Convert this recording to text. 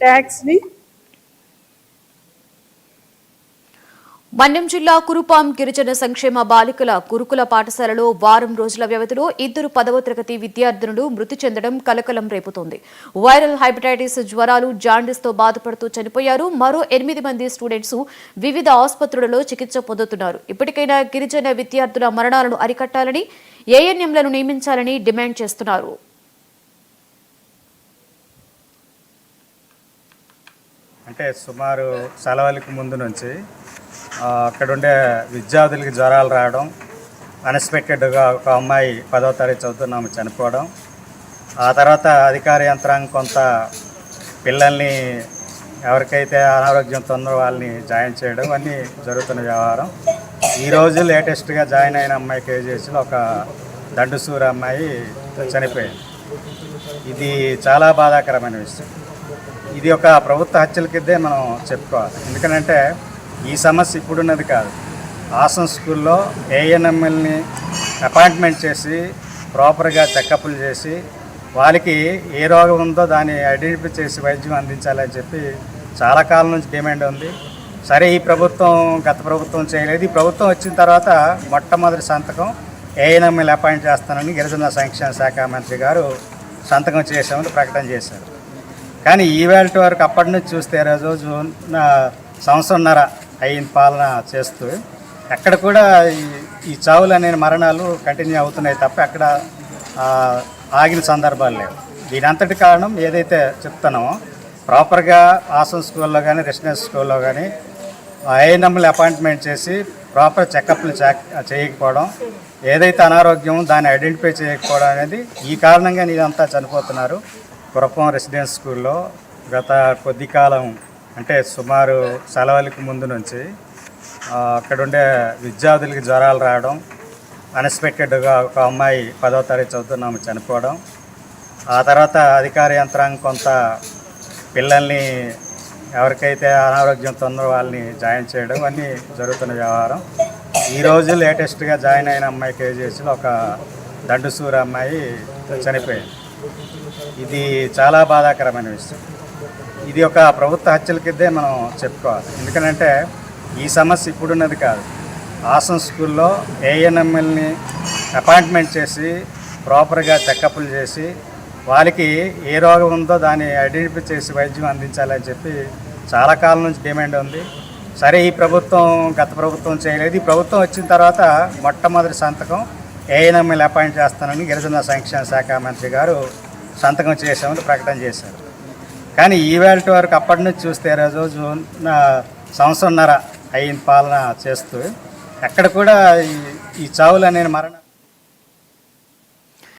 ట్యాక్స్ని. మన్యం జిల్లా కురుపాం గిరిజన సంక్షేమ బాలికల గురుకుల పాఠశాలలో వారం రోజుల వ్యవధిలో 2 10వ తరగతి విద్యార్థినులు మృతి చెందడం కలకలం రేపుతోంది. వైరల్ హెపటైటిస్ జ్వరాలు, జాండీస్తో బాధపడుతూ చనిపోయారు. మరో 8 మంది స్టూడెంట్స్ వివిధ ఆసుపత్రులలో చికిత్స పొందుతున్నారు. ఇప్పటికైనా గిరిజన విద్యార్థుల మరణాలను అరికట్టాలని, ఏఎన్ఎంలను నియమించాలని డిమాండ్ చేస్తున్నారు. అంటే సుమారు సెలవులకు ముందు నుంచి అక్కడుండే విద్యార్థులకి జ్వరాలు రావడం, అన్ఎక్స్పెక్టెడ్గా ఒక అమ్మాయి 10వ తరగతి చదువుతున్నాము చనిపోవడం, ఆ తర్వాత అధికార యంత్రాంగం కొంత పిల్లల్ని ఎవరికైతే అనారోగ్యంతో ఉన్నారో వాళ్ళని జాయిన్ చేయడం అన్నీ జరుగుతున్న వ్యవహారం. ఈరోజు లేటెస్ట్గా జాయిన్ అయిన అమ్మాయి కేజీహెచ్లో ఒక దండుసూరు అమ్మాయి చనిపోయింది. ఇది చాలా బాధాకరమైన విషయం. ఇది ఒక ప్రభుత్వ హత్యల కిందే మనం చెప్పుకోవాలి. ఎందుకంటే ఈ సమస్య ఇప్పుడున్నది కాదు. ఆసం స్కూల్లో ఏఎన్ఎంఎల్ని అపాయింట్మెంట్ చేసి ప్రాపర్గా చెకప్లు చేసి వాళ్ళకి ఏ రోగం ఉందో దాన్ని ఐడెంటిఫై చేసి వైద్యం అందించాలని చెప్పి చాలా కాలం నుంచి డిమాండ్ ఉంది. సరే, ఈ ప్రభుత్వం గత ప్రభుత్వం చేయలేదు. ఈ ప్రభుత్వం వచ్చిన తర్వాత మొట్టమొదటి సంతకం ఏఎన్ఎంఎల్ అపాయింట్ చేస్తానని గిరిజన సంక్షేమ శాఖ మంత్రి గారు సంతకం చేసామని ప్రకటన చేశారు. కానీ ఈవేళ వరకు అప్పటి నుంచి చూస్తే రోజు సంవత్సరంన్నర అయిన పాలన చేస్తూ ఎక్కడ కూడా ఈ చావులు అనే మరణాలు కంటిన్యూ అవుతున్నాయి తప్ప అక్కడ ఆగిన సందర్భాలు లేవు. దీని అంతటి కారణం ఏదైతే చెప్తున్నామో ప్రాపర్గా ఆసం స్కూల్లో కానీ రెసిడెన్స్ స్కూల్లో కానీ ఏఎన్ఎంలు అపాయింట్మెంట్ చేసి ప్రాపర్ చెకప్లు చేయకపోవడం, ఏదైతే అనారోగ్యం దాన్ని ఐడెంటిఫై చేయకపోవడం అనేది ఈ కారణంగా ఇదంతా చనిపోతున్నారు. కురపం రెసిడెన్స్ స్కూల్లో గత కొద్ది కాలం అంటే సుమారు సెలవులకు ముందు నుంచి అక్కడుండే విద్యార్థులకి జ్వరాలు రావడం, అన్ఎక్స్పెక్టెడ్గా ఒక అమ్మాయి 10వ తరగతి చదువుతున్నాము చనిపోవడం, ఆ తర్వాత అధికార యంత్రాంగం కొంత పిల్లల్ని ఎవరికైతే అనారోగ్యంతో ఉన్నారో వాళ్ళని జాయిన్ చేయడం అన్నీ జరుగుతున్న వ్యవహారం. ఈరోజు లేటెస్ట్గా జాయిన్ అయిన అమ్మాయి కేజీహెచ్లో ఒక దండుసూరు అమ్మాయి చనిపోయింది. ఇది చాలా బాధాకరమైన విషయం. ఇది ఒక ప్రభుత్వ హత్యల కిందే మనం చెప్పుకోవాలి. ఎందుకంటే ఈ సమస్య ఇప్పుడున్నది కాదు. ఆసం స్కూల్లో ఏఎన్ఎంఎల్ని అపాయింట్మెంట్ చేసి ప్రాపర్గా చెకప్లు చేసి వాళ్ళకి ఏ రోగం ఉందో దాన్ని ఐడెంటిఫై చేసి వైద్యం అందించాలని చెప్పి చాలా కాలం నుంచి డిమాండ్ ఉంది. సరే, ఈ ప్రభుత్వం గత ప్రభుత్వం చేయలేదు. ఈ ప్రభుత్వం వచ్చిన తర్వాత మొట్టమొదటి సంతకం ఏఎన్ఎంఎల్ అపాయింట్ చేస్తానని గిరిజన సంక్షేమ శాఖ మంత్రి గారు సంతకం చేసామని ప్రకటన చేశారు. కానీ ఈవేళ వరకు అప్పటి నుంచి చూస్తే రోజు సంవత్సరంన్నర అయిన పాలన చేస్తూ ఎక్కడ కూడా ఈ చావులు అనే మరణం